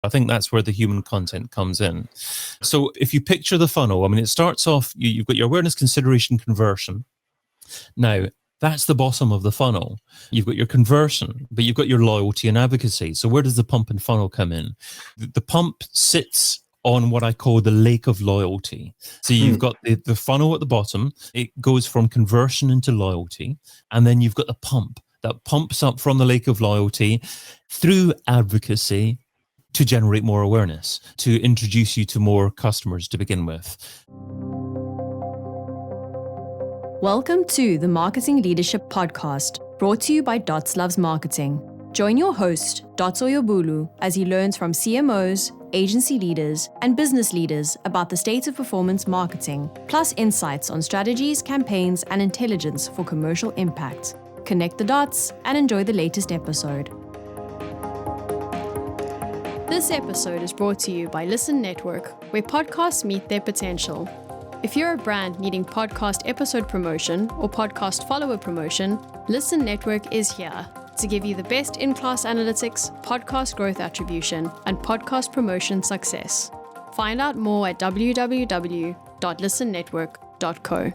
I think that's where the human content comes in. So if you picture the funnel, I mean, it starts off, you've got your awareness, consideration, conversion. Now, that's the bottom of the funnel. You've got your conversion, but you've got your loyalty and advocacy. So where does the pump and funnel come in? The pump sits on what I call the lake of loyalty. So you've got the funnel at the bottom. It goes from conversion into loyalty. And then you've got the pump that pumps up from the lake of loyalty through advocacy to generate more awareness, to introduce you to more customers to begin with. Welcome to the Marketing Leadership Podcast, brought to you by Dots Loves Marketing. Join your host, Dots Oyebolu, as he learns from CMOs, agency leaders, and business leaders about the state of performance marketing, plus insights on strategies, campaigns, and intelligence for commercial impact. Connect the dots and enjoy the latest episode. This episode is brought to you by Listen Network, where podcasts meet their potential. If you're a brand needing podcast episode promotion or podcast follower promotion, Listen Network is here to give you the best in-class analytics, podcast growth attribution, and podcast promotion success. Find out more at www.listennetwork.co.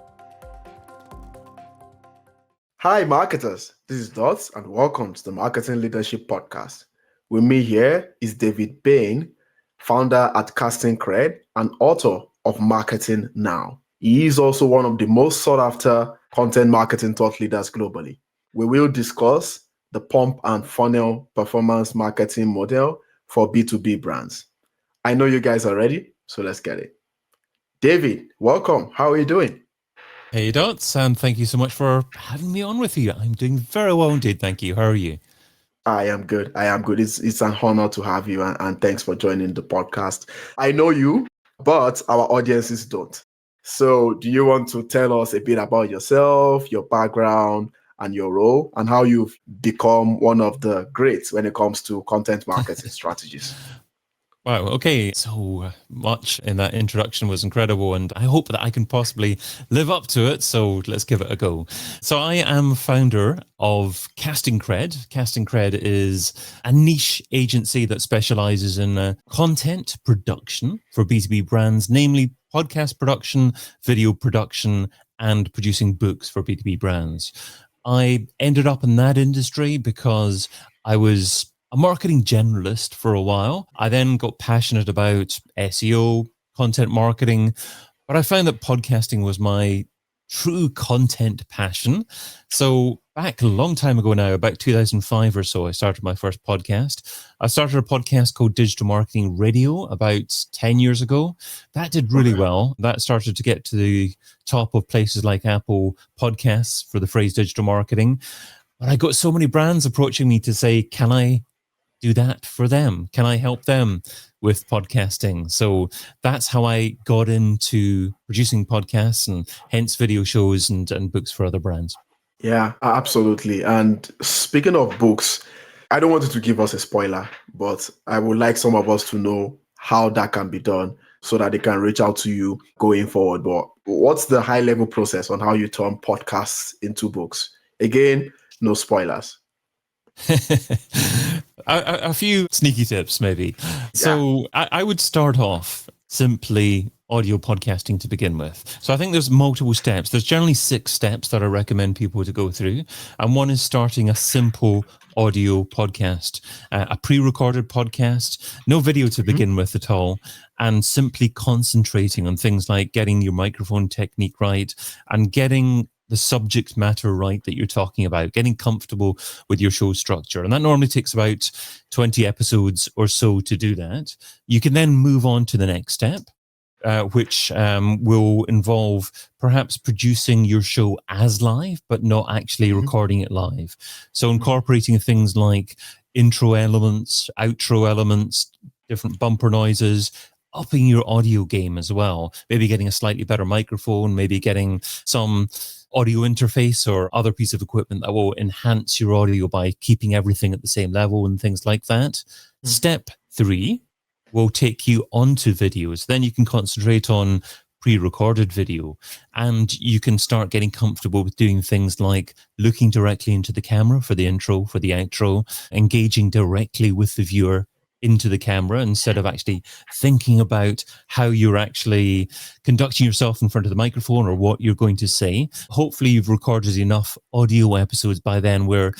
Hi, marketers. This is Dots, and welcome to the Marketing Leadership Podcast. With me here is David Bain, founder at Casting Cred and author of Marketing Now. He is also one of the most sought-after content marketing thought leaders globally. We will discuss the pump and funnel performance marketing model for B2B brands. I know you guys are ready, so let's get it. David, welcome. How are you doing? Hey, Dots, and thank you so much for having me on with you. I'm doing very well indeed, thank you. How are you? I am good. It's an honor to have you, and thanks for joining the podcast. I know you, but our audiences don't. So do you want to tell us a bit about yourself, your background, and your role, and how you've become one of the greats when it comes to content marketing strategies? Wow, okay, so much in that introduction was incredible, and I hope that I can possibly live up to it, so let's give it a go. So I am founder of Casting Cred. Casting Cred is a niche agency that specializes in content production for B2B brands, namely podcast production, video production, and producing books for B2B brands. I ended up in that industry because I was a marketing generalist for a while. I then got passionate about SEO, content marketing, but I found that podcasting was my true content passion. So back a long time ago now, about 2005 or so, I started my first podcast. I started a podcast called Digital Marketing Radio about 10 years ago. That did really well. That started to get to the top of places like Apple Podcasts for the phrase digital marketing. But I got so many brands approaching me to say, can I do that for them? Can I help them with podcasting? So that's how I got into producing podcasts and hence video shows and books for other brands. Yeah, absolutely. And speaking of books, I don't want you to give us a spoiler, but I would like some of us to know how that can be done so that they can reach out to you going forward. But what's the high level process on how you turn podcasts into books? Again, no spoilers. A few sneaky tips, maybe. Yeah. So I would start off simply audio podcasting to begin with. So I think there's multiple steps. There's generally 6 steps that I recommend people to go through. And one is starting a simple audio podcast, a pre-recorded podcast, no video to begin with at all, and simply concentrating on things like getting your microphone technique right and getting the subject matter right that you're talking about, getting comfortable with your show structure. And that normally takes about 20 episodes or so to do that. You can then move on to the next step, which will involve perhaps producing your show as live, but not actually recording it live. So incorporating things like intro elements, outro elements, different bumper noises, upping your audio game as well. Maybe getting a slightly better microphone, maybe getting some audio interface or other piece of equipment that will enhance your audio by keeping everything at the same level and things like that. Step 3 will take you onto videos. Then you can concentrate on pre-recorded video and you can start getting comfortable with doing things like looking directly into the camera for the intro, for the outro, engaging directly with the viewer into the camera instead of actually thinking about how you're actually conducting yourself in front of the microphone or what you're going to say. Hopefully you've recorded enough audio episodes by then where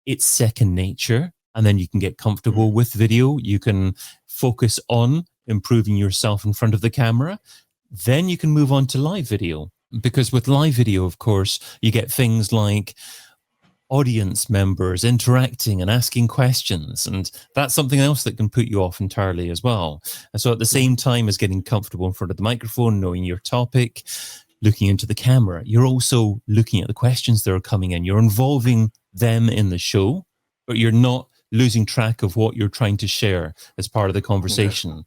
it's second nature, and then you can get comfortable with video. You can focus on improving yourself in front of the camera. Then you can move on to live video, because with live video, of course, you get things like audience members interacting and asking questions, and that's something else that can put you off entirely as well. And so at the same time as getting comfortable in front of the microphone, knowing your topic, looking into the camera, you're also looking at the questions that are coming in. You're involving them in the show, but you're not losing track of what you're trying to share as part of the conversation. Okay.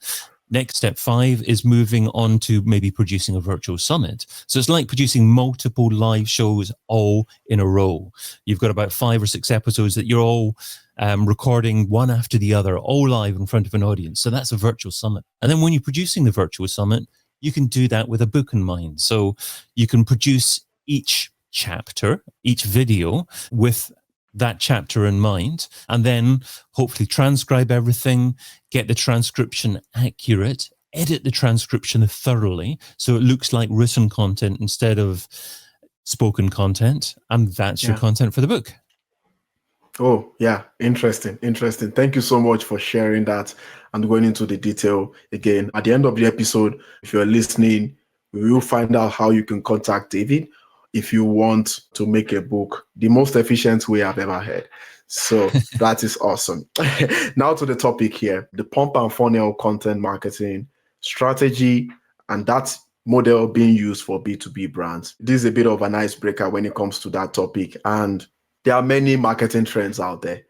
Next, step 5 is moving on to maybe producing a virtual summit. So it's like producing multiple live shows all in a row. You've got about 5 or 6 episodes that you're all recording one after the other, all live in front of an audience. So that's a virtual summit. And then when you're producing the virtual summit, you can do that with a book in mind. So you can produce each chapter, each video with that chapter in mind, and then hopefully transcribe everything, get the transcription accurate, edit the transcription thoroughly so it looks like written content instead of spoken content, and that's your content for the book. Oh, yeah. Interesting. Thank you so much for sharing that and going into the detail. Again, at the end of the episode, if you're listening, we will find out how you can contact David if you want to make a book the most efficient way I've ever heard. So that is awesome. Now to the topic here, the pump and funnel content marketing strategy, and that model being used for B2B brands. This is a bit of an icebreaker when it comes to that topic. And there are many marketing trends out there,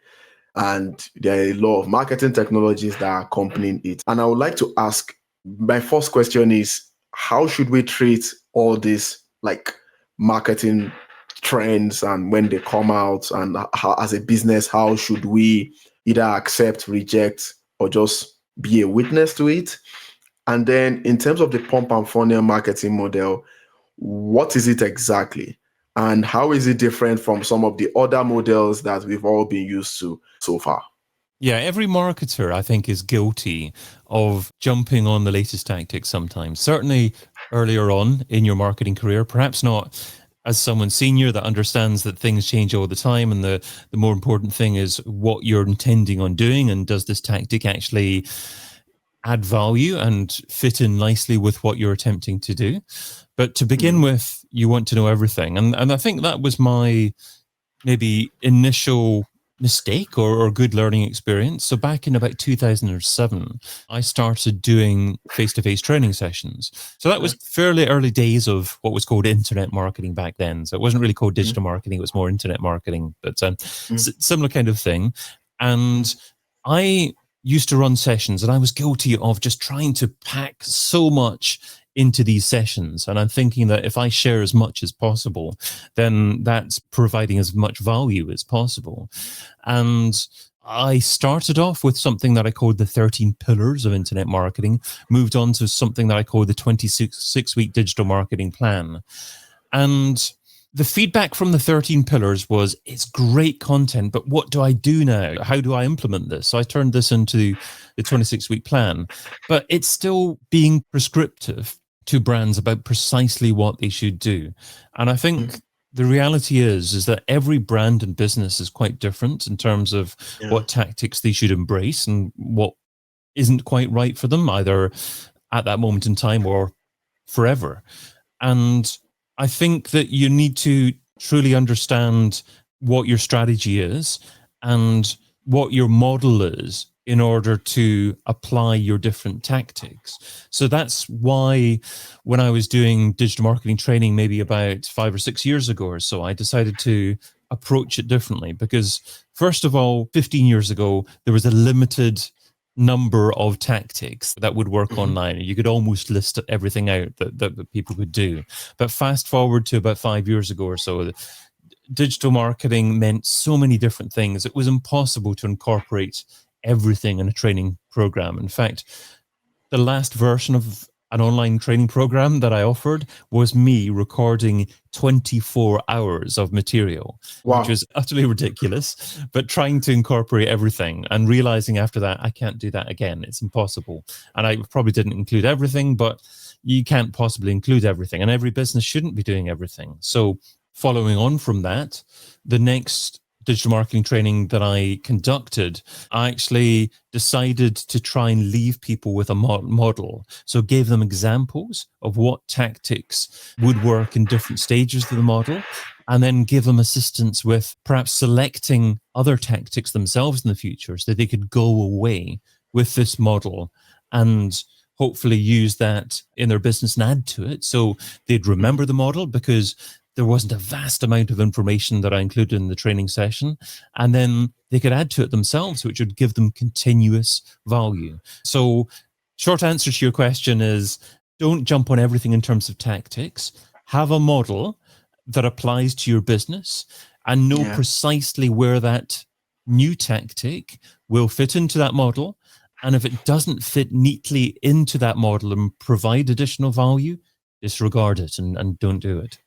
and there are a lot of marketing technologies that are accompanying it. And I would like to ask, my first question is, how should we treat all this like marketing trends and when they come out, and how, as a business, how should we either accept, reject, or just be a witness to it? And then in terms of the pump and funnel marketing model, what is it exactly? And how is it different from some of the other models that we've all been used to so far? Yeah, every marketer, I think, is guilty of jumping on the latest tactics sometimes. Certainly earlier on in your marketing career, perhaps not as someone senior that understands that things change all the time, and the more important thing is what you're intending on doing, and does this tactic actually add value and fit in nicely with what you're attempting to do. But to begin with, you want to know everything. And I think that was my maybe initial mistake or good learning experience. So back in about 2007, I started doing face-to-face training sessions. So that was fairly early days of what was called internet marketing back then. So it wasn't really called digital marketing, it was more internet marketing, but similar kind of thing. And I used to run sessions, and I was guilty of just trying to pack so much into these sessions. And I'm thinking that if I share as much as possible, then that's providing as much value as possible. And I started off with something that I called the 13 pillars of internet marketing, moved on to something that I called the 26-week digital marketing plan. And the feedback from the 13 pillars was, it's great content, but what do I do now? How do I implement this? So I turned this into the 26-week plan, but it's still being prescriptive to brands about precisely what they should do. And I think the reality is that every brand and business is quite different in terms of what tactics they should embrace and what isn't quite right for them, either at that moment in time or forever. And I think that you need to truly understand what your strategy is and what your model is in order to apply your different tactics. So that's why when I was doing digital marketing training, maybe about 5 or 6 years ago or so, I decided to approach it differently. Because first of all, 15 years ago, there was a limited number of tactics that would work online. You could almost list everything out that people could do. But fast forward to about 5 years ago or so, digital marketing meant so many different things. It was impossible to incorporate everything in a training program. In fact, the last version of an online training program that I offered was me recording 24 hours of material, which was utterly ridiculous, but trying to incorporate everything and realizing after that, I can't do that again. It's impossible. And I probably didn't include everything, but you can't possibly include everything. And every business shouldn't be doing everything. So following on from that, the next digital marketing training that I conducted, I actually decided to try and leave people with a model. So gave them examples of what tactics would work in different stages of the model, and then give them assistance with perhaps selecting other tactics themselves in the future so that they could go away with this model and hopefully use that in their business and add to it. So they'd remember the model because there wasn't a vast amount of information that I included in the training session. And then they could add to it themselves, which would give them continuous value. So short answer to your question is, don't jump on everything in terms of tactics. Have a model that applies to your business and know precisely where that new tactic will fit into that model. And if it doesn't fit neatly into that model and provide additional value, disregard it and don't do it.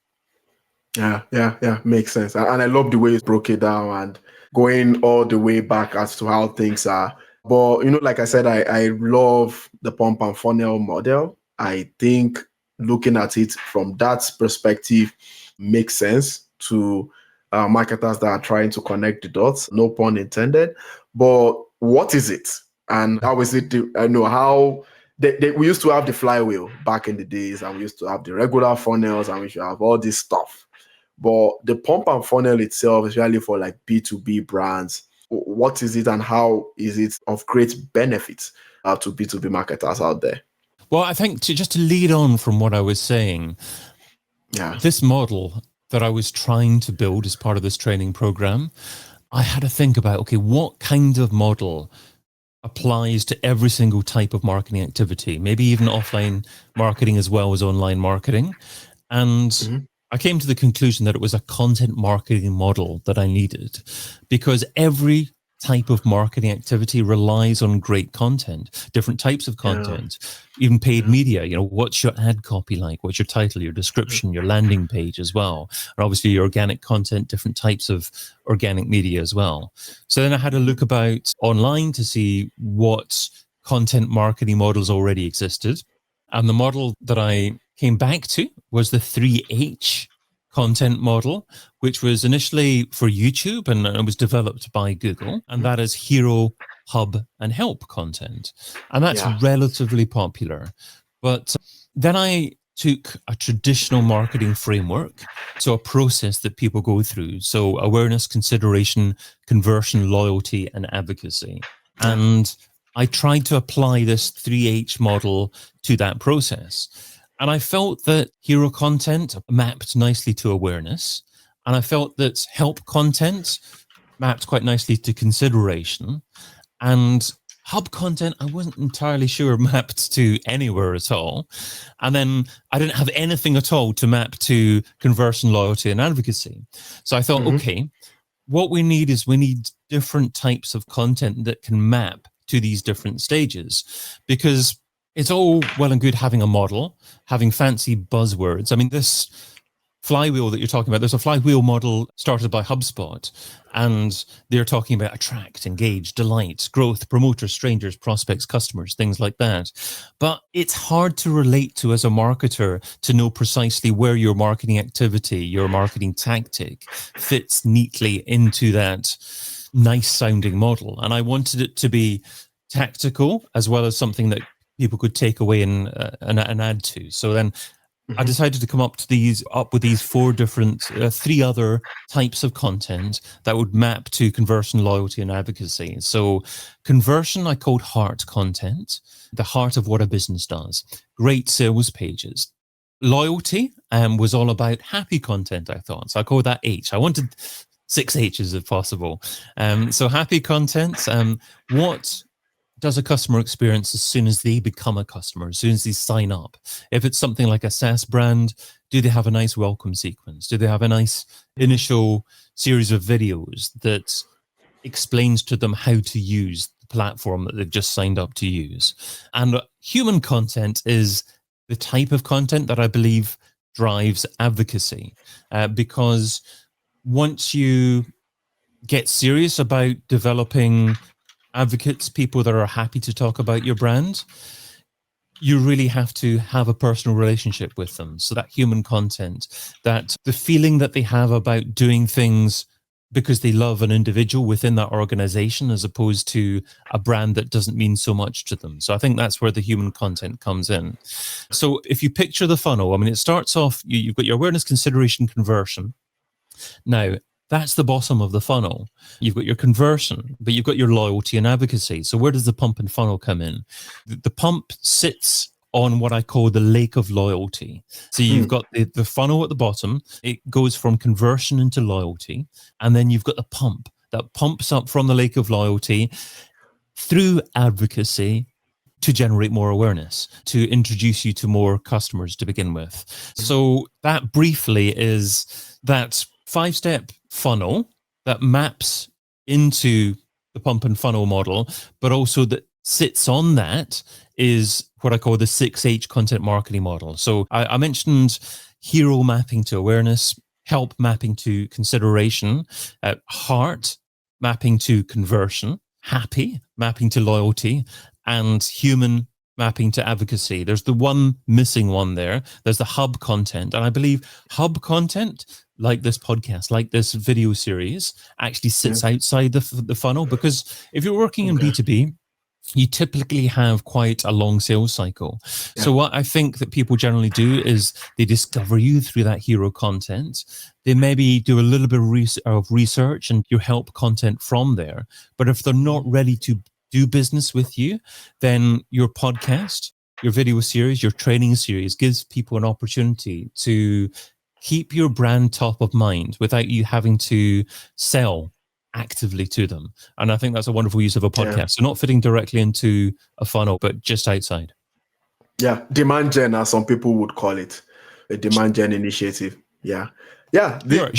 Yeah. Makes sense. And I love the way you broke it down and going all the way back as to how things are. But, like I said, I love the pump and funnel model. I think looking at it from that perspective makes sense to marketers that are trying to connect the dots, no pun intended. But what is it? And how is it? I know how we used to have the flywheel back in the days, and we used to have the regular funnels, and we should have all this stuff. But the pump and funnel itself is really for like B2B brands. What is it and how is it of great benefit to B2B marketers out there? Well, I think just to lead on from what I was saying, this model that I was trying to build as part of this training program, I had to think about, okay, what kind of model applies to every single type of marketing activity, maybe even offline marketing as well as online marketing. And I came to the conclusion that it was a content marketing model that I needed, because every type of marketing activity relies on great content, different types of content, even paid media. What's your ad copy like? What's your title, your description, your landing page as well? And obviously your organic content, different types of organic media as well. So then I had a look about online to see what content marketing models already existed. And the model that I came back to was the 3H content model, which was initially for YouTube and it was developed by Google. And that is hero, hub, and help content. And that's relatively popular. But then I took a traditional marketing framework, so a process that people go through. So awareness, consideration, conversion, loyalty, and advocacy. And I tried to apply this 3H model to that process. And I felt that hero content mapped nicely to awareness. And I felt that help content mapped quite nicely to consideration. And hub content, I wasn't entirely sure mapped to anywhere at all. And then I didn't have anything at all to map to conversion, loyalty, and advocacy. So I thought, okay, what we need different types of content that can map to these different stages, because it's all well and good having a model, having fancy buzzwords. I mean, this flywheel that you're talking about, there's a flywheel model started by HubSpot, and they're talking about attract, engage, delight, growth, promoters, strangers, prospects, customers, things like that. But it's hard to relate to as a marketer to know precisely where your marketing activity, your marketing tactic fits neatly into that nice sounding model. And I wanted it to be tactical as well as something that people could take away and add to. So then I decided to come up with these three other types of content that would map to conversion, loyalty, and advocacy. So conversion, I called heart content, the heart of what a business does. Great sales pages. Loyalty was all about happy content, I thought. So I called that H. I wanted 6 H's if possible. So happy content. What does a customer experience as soon as they become a customer, as soon as they sign up? If it's something like a SaaS brand, do they have a nice welcome sequence? Do they have a nice initial series of videos that explains to them how to use the platform that they've just signed up to use? And human content is the type of content that I believe drives advocacy. Because once you get serious about developing advocates, people that are happy to talk about your brand, you really have to have a personal relationship with them. So that human content, that the feeling that they have about doing things because they love an individual within that organization, as opposed to a brand that doesn't mean so much to them. So I think that's where the human content comes in. So if you picture the funnel, I mean, it starts off, you've got your awareness, consideration, conversion. Now, that's the bottom of the funnel. You've got your conversion, but you've got your loyalty and advocacy. So where does the pump and funnel come in? The pump sits on what I call the lake of loyalty. So you've got the funnel at the bottom. It goes from conversion into loyalty. And then you've got the pump that pumps up from the lake of loyalty through advocacy to generate more awareness, to introduce you to more customers to begin with. So that briefly is that 5-step funnel that maps into the pump and funnel model, but also that sits on that is what I call the 6H content marketing model. So I mentioned hero mapping to awareness, help mapping to consideration, heart mapping to conversion, happy mapping to loyalty, and human mapping to advocacy. There's the one missing one there. There's the hub content. And I believe hub content, like this podcast, like this video series, actually sits outside the funnel, because if you're working in B2B, you typically have quite a long sales cycle. So what I think that people generally do is they discover you through that hero content. They maybe do a little bit of research and your help content from there. But if they're not ready to do business with you, then your podcast, your video series, your training series gives people an opportunity to keep your brand top of mind without you having to sell actively to them. And I think that's a wonderful use of a podcast. So not fitting directly into a funnel, but just outside. Yeah, demand gen, as some people would call it, a demand gen initiative. Yeah. Sure.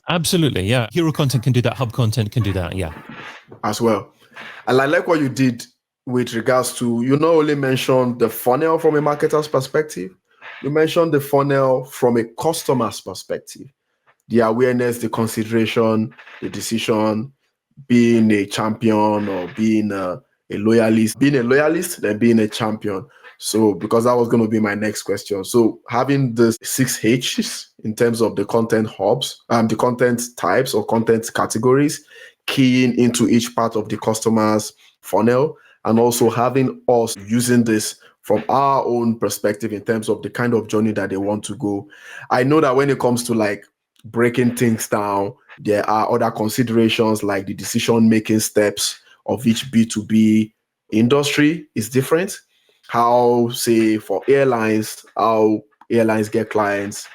Absolutely. Yeah. Hero content can do that. Hub content can do that. Yeah. As well. And I like what you did with regards to, you not only mentioned the funnel from a marketer's perspective, you mentioned the funnel from a customer's perspective. The awareness, the consideration, the decision, being a champion or being a loyalist, then being a champion. So, because that was going to be my next question. So having the 6 H's in terms of the content hubs, the content types or content categories, keying into each part of the customer's funnel, and also having us using this from our own perspective in terms of the kind of journey that they want to go. I know that when it comes to like breaking things down, there are other considerations like the decision-making steps of each B2B industry is different. How, say, for airlines, how airlines get clients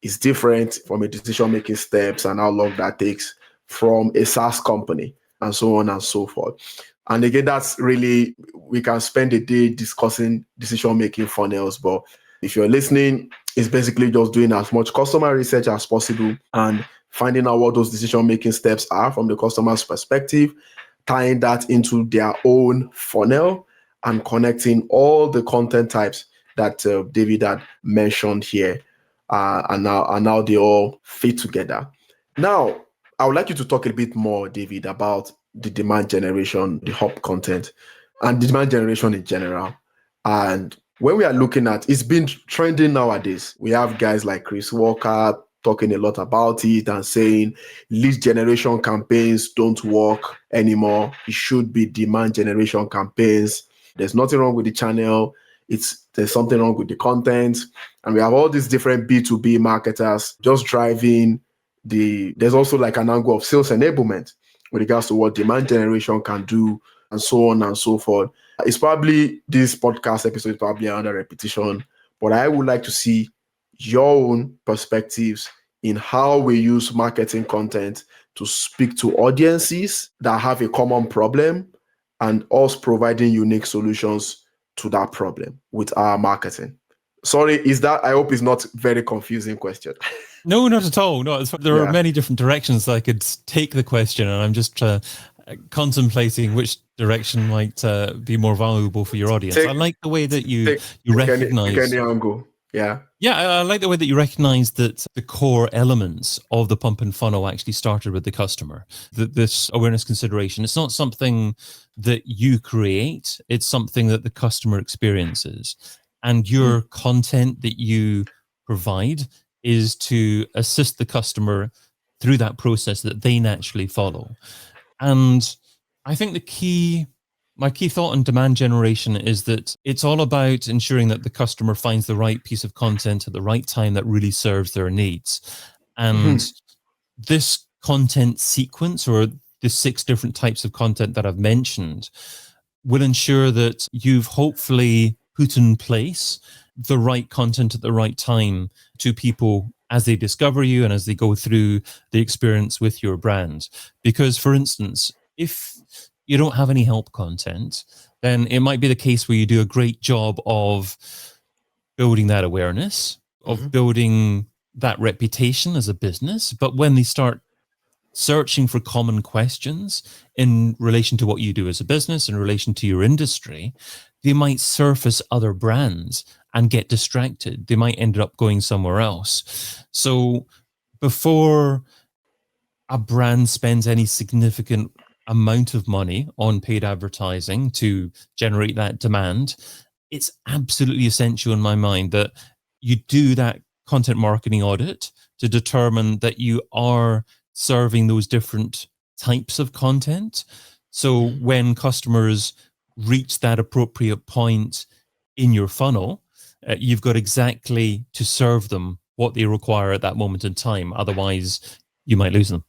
is different from a decision-making steps and how long that takes from a SaaS company, and so on and so forth. And again, that's really, we can spend a day discussing decision-making funnels, but if you're listening, it's basically just doing as much customer research as possible and finding out what those decision-making steps are from the customer's perspective, tying that into their own funnel and connecting all the content types that David had mentioned here. And now they all fit together. Now, I would like you to talk a bit more, David, about the demand generation, the hub content, and demand generation in general. And when we are looking at, it's been trending nowadays. We have guys like Chris Walker talking a lot about it and saying lead generation campaigns don't work anymore. It should be demand generation campaigns. There's nothing wrong with the channel. There's something wrong with the content. And we have all these different B2B marketers just driving there's also like an angle of sales enablement with regards to what demand generation can do and so on and so forth. It's probably, this podcast episode is probably another repetition, but I would like to see your own perspectives in how we use marketing content to speak to audiences that have a common problem and us providing unique solutions to that problem with our marketing. Sorry, I hope it's not very confusing question. No, not at all. No, there are many different directions I could take the question, and I'm just contemplating which direction might be more valuable for your audience. I like the way that you recognize any angle. Yeah. Yeah, I like the way that you recognize that the core elements of the pump and funnel actually started with the customer. That this awareness consideration, it's not something that you create, it's something that the customer experiences. And your content that you provide is to assist the customer through that process that they naturally follow. And I think my key thought on demand generation is that it's all about ensuring that the customer finds the right piece of content at the right time that really serves their needs. And this content sequence, or the 6 different types of content that I've mentioned, will ensure that you've hopefully put in place the right content at the right time to people as they discover you and as they go through the experience with your brand. Because, for instance, if you don't have any help content, then it might be the case where you do a great job of building that awareness, of building that reputation as a business. But when they start searching for common questions in relation to what you do as a business, in relation to your industry, they might surface other brands and get distracted. They might end up going somewhere else. So before a brand spends any significant amount of money on paid advertising to generate that demand, it's absolutely essential in my mind that you do that content marketing audit to determine that you are serving those different types of content. So when customers reach that appropriate point in your funnel, you've got exactly to serve them what they require at that moment in time. Otherwise, you might lose them.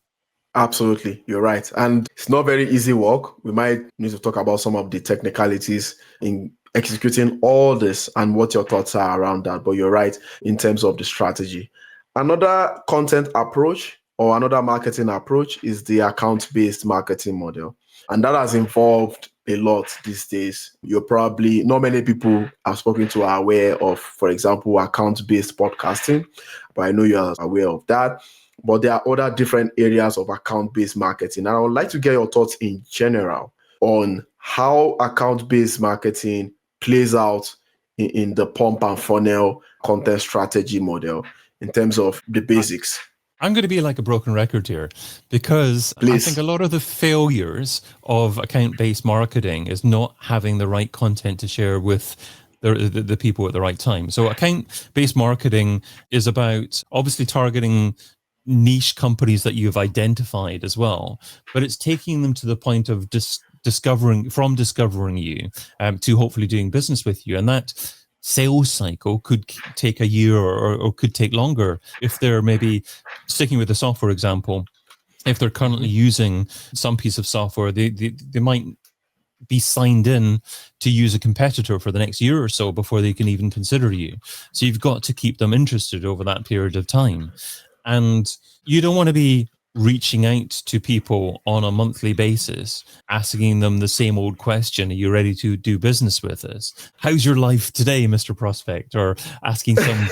Absolutely, you're right. And it's not very easy work. We might need to talk about some of the technicalities in executing all this and what your thoughts are around that. But you're right in terms of the strategy. Another content approach or another marketing approach is the account-based marketing model. And that has involved a lot these days. You're probably, not many people I've spoken to are aware of, for example, account-based podcasting, but I know you're aware of that. But there are other different areas of account-based marketing. And I would like to get your thoughts in general on how account-based marketing plays out in the pump and funnel content strategy model in terms of the basics. I'm going to be like a broken record here, because I think a lot of the failures of account-based marketing is not having the right content to share with the people at the right time. So account-based marketing is about obviously targeting niche companies that you've identified as well, but it's taking them to the point of discovering you to hopefully doing business with you. And that sales cycle could take a year or could take longer. If they're maybe sticking with the software example, if they're currently using some piece of software, they might be signed in to use a competitor for the next year or so before they can even consider you. So you've got to keep them interested over that period of time. And you don't want to be reaching out to people on a monthly basis, asking them the same old question: are you ready to do business with us? How's your life today, Mr. Prospect? Or asking some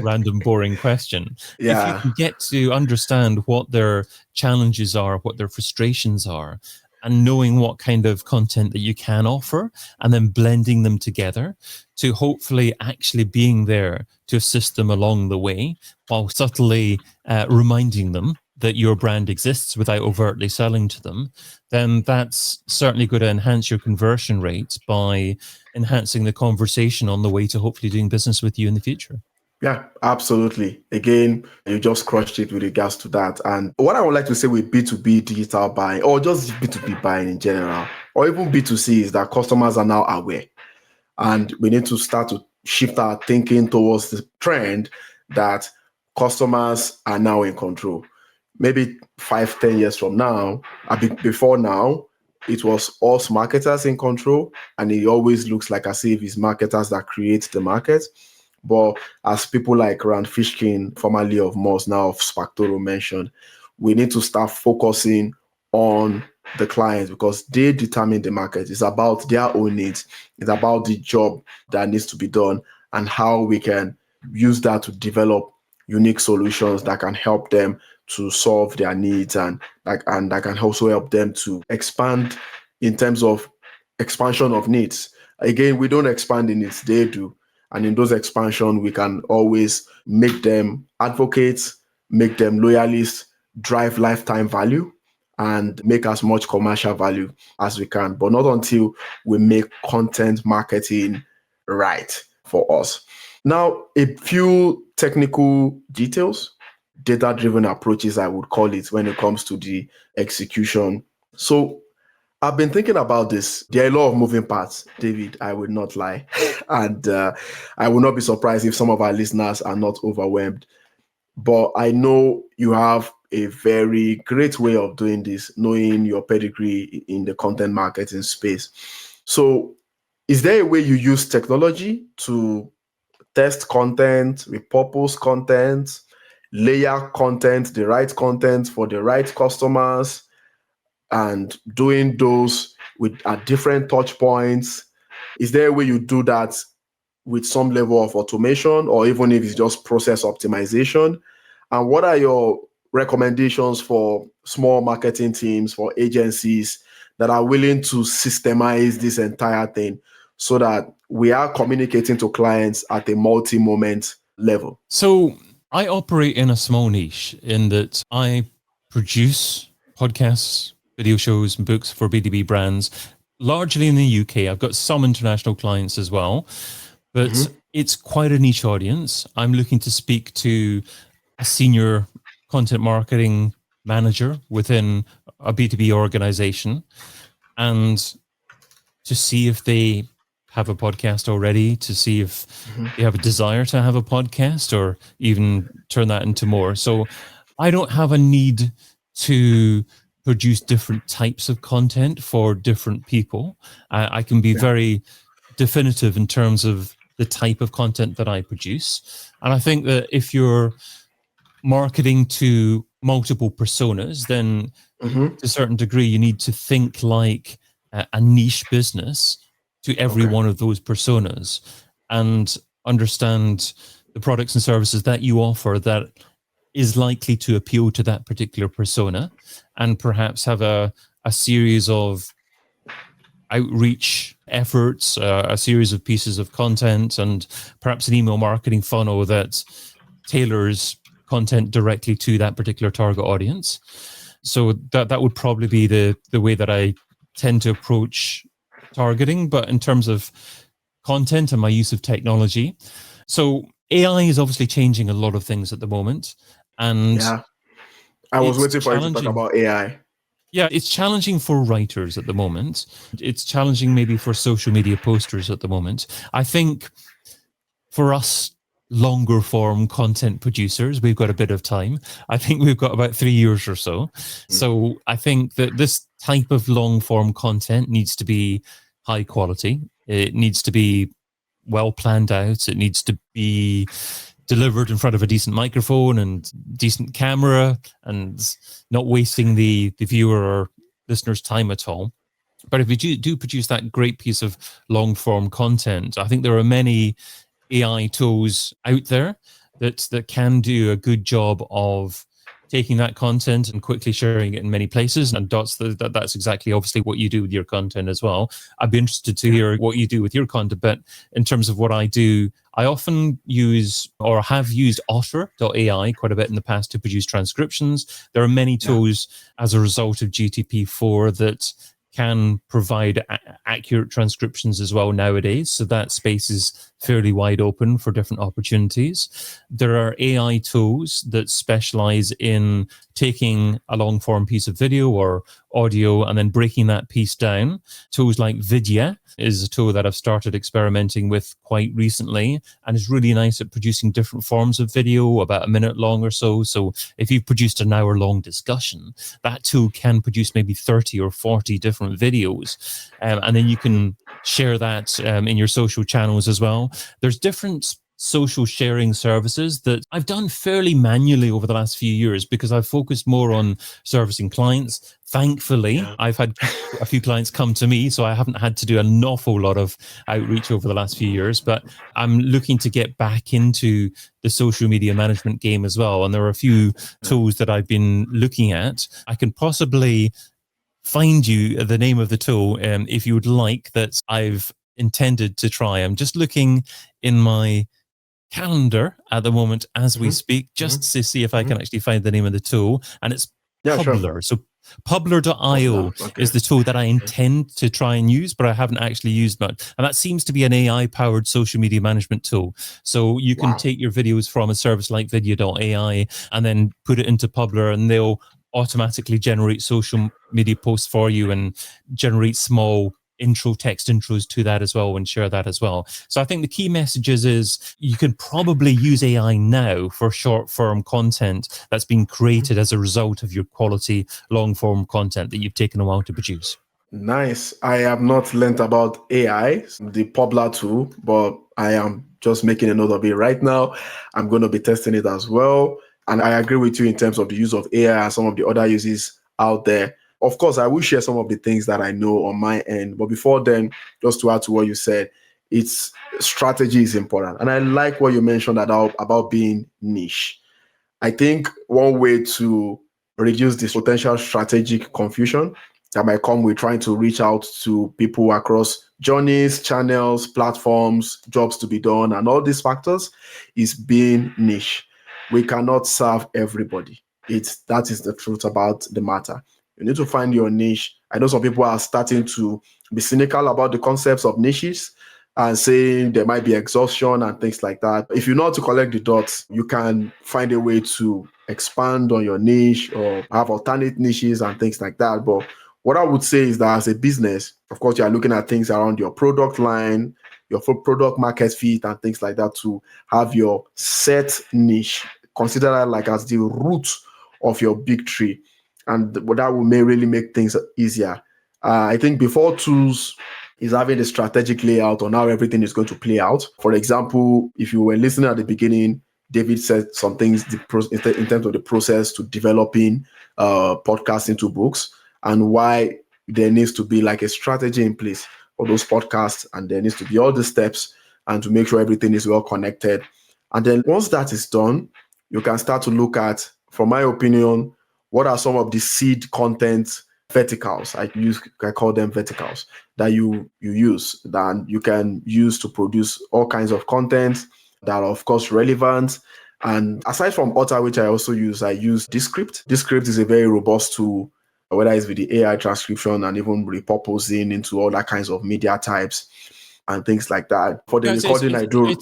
random boring question. Yeah. If you can get to understand what their challenges are, what their frustrations are, and knowing what kind of content that you can offer, and then blending them together to hopefully actually being there to assist them along the way, while subtly reminding them that your brand exists without overtly selling to them, then that's certainly going to enhance your conversion rates by enhancing the conversation on the way to hopefully doing business with you in the future. Yeah, absolutely. Again, you just crushed it with regards to that. And what I would like to say with B2B digital buying, or just B2B buying in general, or even B2C, is that customers are now aware. And we need to start to shift our thinking towards the trend that customers are now in control. Maybe 5-10 years from now, before now, it was us marketers in control, and it always looks like as if it's marketers that create the market. But as people like Rand Fishkin, formerly of Moz, now of Spactoro, mentioned, we need to start focusing on the clients because they determine the market. It's about their own needs. It's about the job that needs to be done and how we can use that to develop unique solutions that can help them to solve their needs, and that can also help them to expand in terms of expansion of needs. Again, we don't expand in needs, they do. And in those expansion, we can always make them advocates, make them loyalists, drive lifetime value, and make as much commercial value as we can, but not until we make content marketing right for us. Now, a few technical details, data-driven approaches, I would call it, when it comes to the execution. So I've been thinking about this. There are a lot of moving parts, David, I will not lie. And I will not be surprised if some of our listeners are not overwhelmed. But I know you have a very great way of doing this, knowing your pedigree in the content marketing space. So is there a way you use technology to test content, repurpose content, layer content, the right content for the right customers, and doing those at different touch points? Is there a way you do that with some level of automation, or even if it's just process optimization? And what are your recommendations for small marketing teams, for agencies that are willing to systemize this entire thing so that we are communicating to clients at a multi-moment level? So I operate in a small niche in that I produce podcasts, video shows, and books for B2B brands, largely in the UK. I've got some international clients as well, but it's quite a niche audience. I'm looking to speak to a senior content marketing manager within a B2B organization and to see if they have a podcast already, to see if they have a desire to have a podcast or even turn that into more. So I don't have a need to produce different types of content for different people. I can be very definitive in terms of the type of content that I produce. And I think that if you're marketing to multiple personas, then to a certain degree, you need to think like a niche business to every one of those personas and understand the products and services that you offer that is likely to appeal to that particular persona, and perhaps have a series of outreach efforts, a series of pieces of content, and perhaps an email marketing funnel that tailors content directly to that particular target audience. So that would probably be the way that I tend to approach targeting. But in terms of content and my use of technology, so AI is obviously changing a lot of things at the moment. And I was waiting for you to talk about AI. Yeah, it's challenging for writers at the moment. It's challenging maybe for social media posters at the moment. I think for us longer form content producers, we've got a bit of time. I think we've got about 3 years or so. So I think that this type of long form content needs to be high quality. It needs to be well planned out. It needs to be delivered in front of a decent microphone and decent camera and not wasting the viewer or listener's time at all. But if you do produce that great piece of long form content, I think there are many AI tools out there that can do a good job of taking that content and quickly sharing it in many places. And Dots, that's exactly obviously what you do with your content as well. I'd be interested to hear what you do with your content, but in terms of what I do, I often use or have used Otter.ai quite a bit in the past to produce transcriptions. There are many tools as a result of GTP4 that can provide accurate transcriptions as well nowadays. So that space is fairly wide open for different opportunities. There are AI tools that specialize in taking a long form piece of video or audio and then breaking that piece down. Tools like Vidya is a tool that I've started experimenting with quite recently and is really nice at producing different forms of video, about a minute long or so. So if you've produced an hour long discussion, that tool can produce maybe 30 or 40 different videos. And then you can share that in your social channels as well. There's different social sharing services that I've done fairly manually over the last few years because I've focused more on servicing clients. Thankfully, I've had a few clients come to me, so I haven't had to do an awful lot of outreach over the last few years, but I'm looking to get back into the social media management game as well. And there are a few tools that I've been looking at. I can possibly find you the name of the tool if you would like, that I've intended to try. I'm just looking in my calendar at the moment as we speak, just to see if I can actually find the name of the tool. And it's Publer. Sure. So Publer.io is the tool that I intend to try and use, but I haven't actually used much. And that seems to be an AI-powered social media management tool. So you can take your videos from a service like video.ai and then put it into Publer, and they'll automatically generate social media posts for you and generate small text intros to that as well, and share that as well. So I think the key messages is you can probably use AI now for short form content that's been created as a result of your quality long form content that you've taken a while to produce. Nice. I have not learned about AI, the Publer tool, but I am just making a note of it right now. I'm going to be testing it as well. And I agree with you in terms of the use of AI and some of the other uses out there. Of course, I will share some of the things that I know on my end. But before then, just to add to what you said, it's strategy is important. And I like what you mentioned about being niche. I think one way to reduce this potential strategic confusion that might come with trying to reach out to people across journeys, channels, platforms, jobs to be done, and all these factors is being niche. We cannot serve everybody. That is the truth about the matter. You need to find your niche. I know some people are starting to be cynical about the concepts of niches and saying there might be exhaustion and things like that. If you know how to collect the dots, you can find a way to expand on your niche or have alternate niches and things like that. But what I would say is that as a business, of course, you are looking at things around your product line, your product market fit and things like that to have your set niche. Consider that like as the root of your big tree. And that may really make things easier. I think before tools is having a strategic layout on how everything is going to play out. For example, if you were listening at the beginning, David said some things in terms of the process to developing podcasts into books and why there needs to be like a strategy in place for those podcasts. And there needs to be all the steps and to make sure everything is well connected. And then once that is done, you can start to look at, from my opinion, what are some of the seed content verticals? I call them verticals that you use, that you can use to produce all kinds of content that are of course relevant. And aside from Otter, which I use Descript. Descript is a very robust tool, whether it's with the AI transcription and even repurposing into all that kinds of media types and things like that. For the recording I do,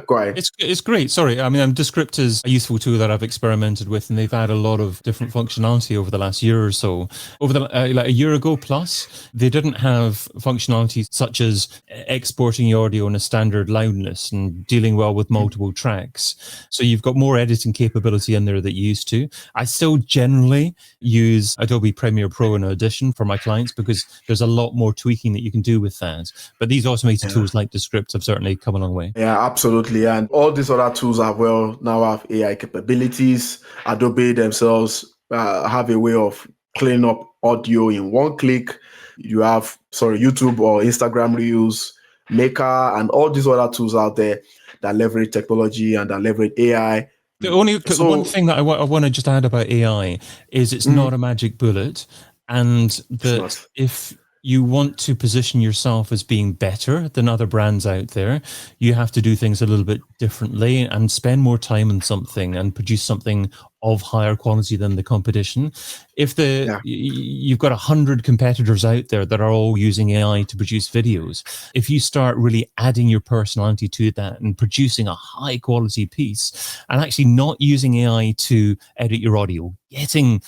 go ahead. It's great. Sorry, I mean, Descript is a useful tool that I've experimented with, and they've had a lot of different functionality over the last year or so. Over the like a year ago plus, they didn't have functionality such as exporting your audio in a standard loudness and dealing well with multiple tracks. So you've got more editing capability in there that you used to. I still generally use Adobe Premiere Pro and Audition for my clients because there's a lot more tweaking that you can do with that. But these automated tools like Descript have certainly come a long way. Yeah, absolutely. And all these other tools now have AI capabilities. Adobe themselves have a way of cleaning up audio in one click. You have, YouTube or Instagram Reels, Maker, and all these other tools out there that leverage technology and that leverage AI. The one thing that I want to just add about AI is it's not a magic bullet, and that if you want to position yourself as being better than other brands out there, you have to do things a little bit differently and spend more time on something and produce something of higher quality than the competition. If you've got 100 competitors out there that are all using AI to produce videos, if you start really adding your personality to that and producing a high quality piece and actually not using AI to edit your audio, getting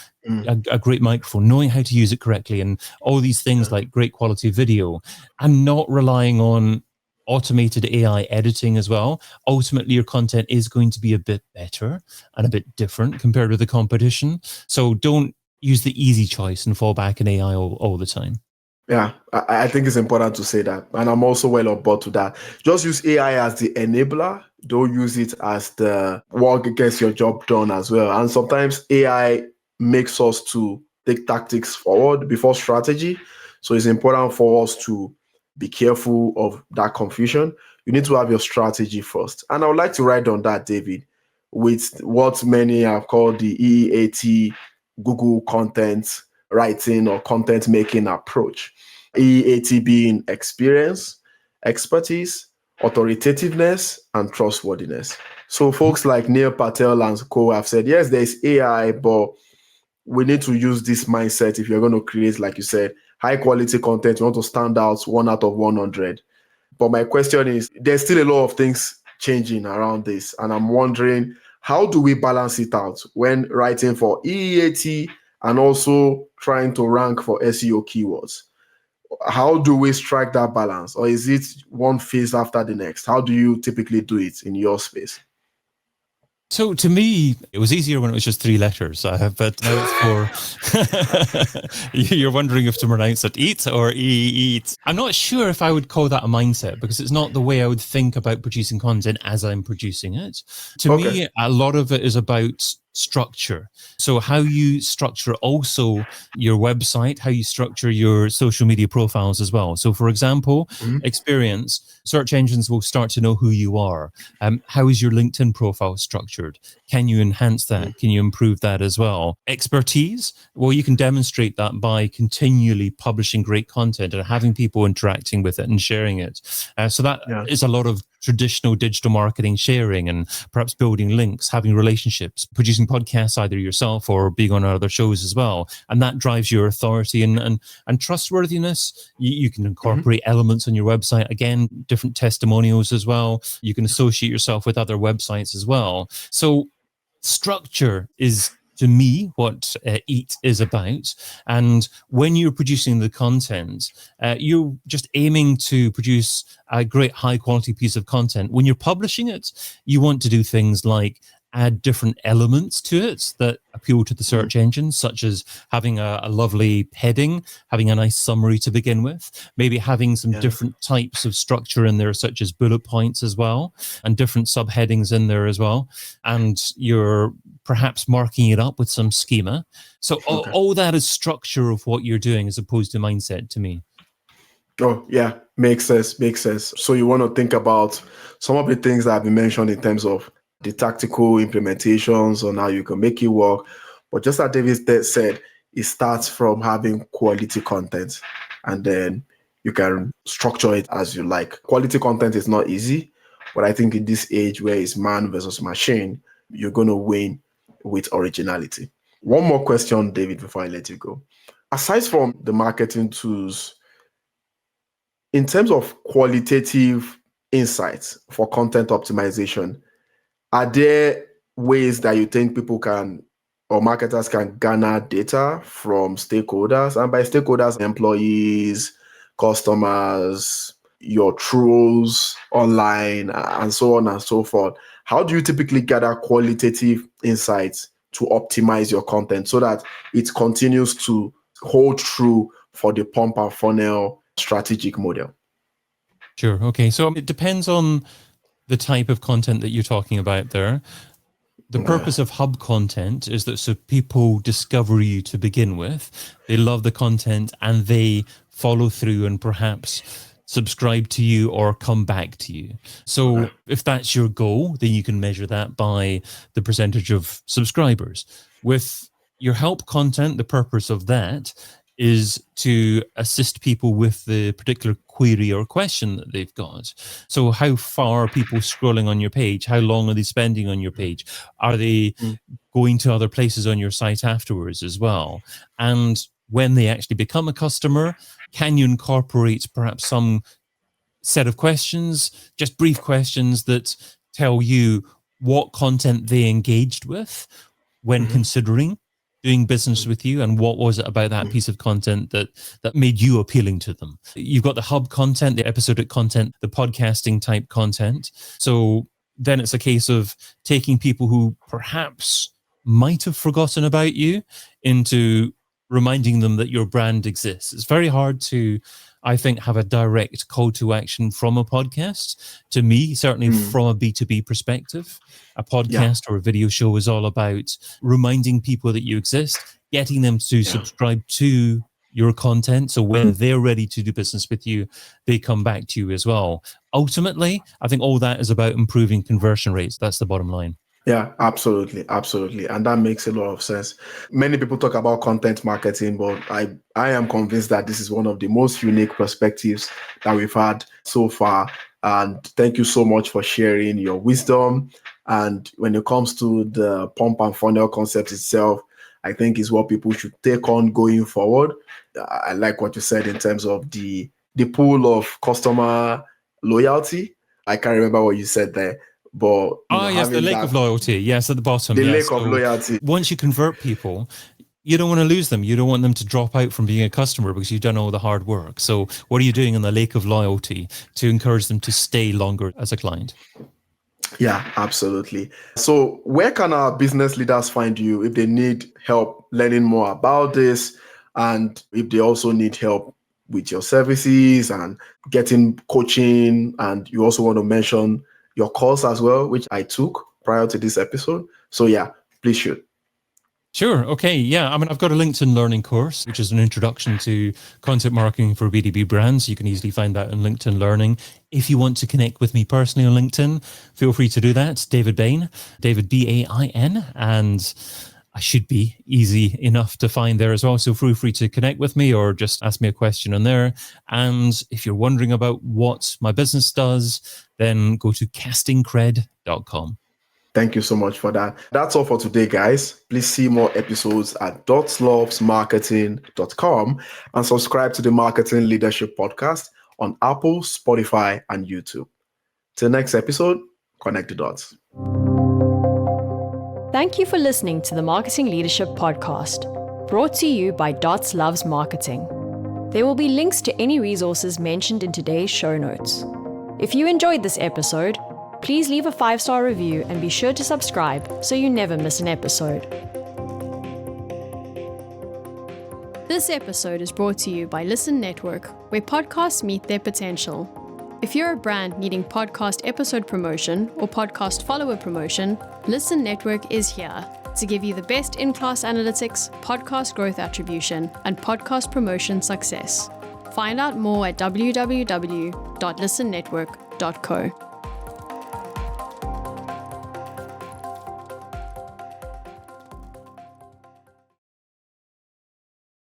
a great microphone, knowing how to use it correctly, and all these things like great quality video, and not relying on automated AI editing as well, ultimately your content is going to be a bit better and a bit different compared with the competition. So don't use the easy choice and fall back in AI all the time. Yeah, I think it's important to say that. And I'm also well on board to that. Just use AI as the enabler. Don't use it as the work gets your job done as well. And sometimes AI makes us to take tactics forward before strategy. So it's important for us to be careful of that confusion. You need to have your strategy first. And I would like to write on that, David, with what many have called the EEAT Google content writing or content making approach. EEAT being experience, expertise, authoritativeness, and trustworthiness. So folks like Neil Patel and co have said, yes, there's AI, but we need to use this mindset if you're going to create, like you said, high quality content. You want to stand out 1 out of 100. But my question is, there's still a lot of things changing around this. And I'm wondering, how do we balance it out when writing for EEAT and also trying to rank for SEO keywords? How do we strike that balance? Or is it one phase after the next? How do you typically do it in your space? So to me, it was easier when it was just 3 letters, but now it's 4. You're wondering if to pronounce it eat or eat. I'm not sure if I would call that a mindset because it's not the way I would think about producing content as I'm producing it. To me, a lot of it is about structure. So how you structure also your website, how you structure your social media profiles as well. So for example, experience, search engines will start to know who you are. How is your LinkedIn profile structured? Can you enhance that? Can you improve that as well? Expertise, well, you can demonstrate that by continually publishing great content and having people interacting with it and sharing it. So that is a lot of traditional digital marketing sharing and perhaps building links, having relationships, producing podcasts either yourself or being on other shows as well. And that drives your authority and trustworthiness. You can incorporate elements on your website, again, different testimonials as well. You can associate yourself with other websites as well. So structure is, to me, what EAT is about. And when you're producing the content, you're just aiming to produce a great high quality piece of content. When you're publishing it, you want to do things like add different elements to it that appeal to the search engines, such as having a lovely heading, having a nice summary to begin with, maybe having some different types of structure in there, such as bullet points as well, and different subheadings in there as well. And you're perhaps marking it up with some schema. So all that is structure of what you're doing as opposed to mindset to me. Oh, yeah, makes sense. So you want to think about some of the things that have been mentioned in terms of the tactical implementations on how you can make it work. But just as David said, it starts from having quality content and then you can structure it as you like. Quality content is not easy, but I think in this age where it's man versus machine, you're going to win with originality. One more question, David, before I let you go. Aside from the marketing tools, in terms of qualitative insights for content optimization, are there ways that you think people can or marketers can garner data from stakeholders? And by stakeholders, employees, customers, your trolls online, and so on and so forth. How do you typically gather qualitative insights to optimize your content so that it continues to hold true for the pump and funnel strategic model? Sure. Okay. So it depends on the type of content that you're talking about there. The purpose of hub content is that so people discover you to begin with, they love the content and they follow through and perhaps subscribe to you or come back to you. So if that's your goal, then you can measure that by the percentage of subscribers. With your help content, the purpose of that is to assist people with the particular query or question that they've got. So how far are people scrolling on your page? How long are they spending on your page? Are they going to other places on your site afterwards as well? And when they actually become a customer, can you incorporate perhaps some set of questions, just brief questions that tell you what content they engaged with when considering doing business with you, and what was it about that piece of content that made you appealing to them? You've got the hub content, the episodic content, the podcasting type content. So then it's a case of taking people who perhaps might have forgotten about you into reminding them that your brand exists. It's very hard to, I think, have a direct call to action from a podcast. To me, certainly from a B2B perspective, a podcast or a video show is all about reminding people that you exist, getting them to subscribe to your content. So when they're ready to do business with you, they come back to you as well. Ultimately, I think all that is about improving conversion rates. That's the bottom line. Yeah, absolutely. Absolutely. And that makes a lot of sense. Many people talk about content marketing, but I am convinced that this is one of the most unique perspectives that we've had so far. And thank you so much for sharing your wisdom. And when it comes to the pump and funnel concept itself, I think is what people should take on going forward. I like what you said in terms of the pool of customer loyalty. I can't remember what you said there, but yes, the lake of loyalty. Yes, at the bottom. The lake of loyalty. Once you convert people, you don't want to lose them. You don't want them to drop out from being a customer because you've done all the hard work. So what are you doing in the lake of loyalty to encourage them to stay longer as a client? Yeah, absolutely. So where can our business leaders find you if they need help learning more about this, and if they also need help with your services and getting coaching? And you also want to mention your course as well, which I took prior to this episode. So yeah, please shoot. Sure. Okay. Yeah. I mean, I've got a LinkedIn learning course, which is an introduction to content marketing for B2B brands. You can easily find that on LinkedIn Learning. If you want to connect with me personally on LinkedIn, feel free to do that. David Bain, David Bain, and I should be easy enough to find there as well. So feel free to connect with me or just ask me a question on there. And if you're wondering about what my business does, then go to castingcred.com. Thank you so much for that. That's all for today, guys. Please see more episodes at dotslovesmarketing.com and subscribe to the Marketing Leadership Podcast on Apple, Spotify, and YouTube. Till next episode, connect the dots. Thank you for listening to the Marketing Leadership Podcast, brought to you by Dots Loves Marketing. There will be links to any resources mentioned in today's show notes. If you enjoyed this episode, please leave a 5-star review and be sure to subscribe so you never miss an episode. This episode is brought to you by Listen Network, where podcasts meet their potential. If you're a brand needing podcast episode promotion or podcast follower promotion, Listen Network is here to give you the best in-class analytics, podcast growth attribution, and podcast promotion success. Find out more at www.listennetwork.co.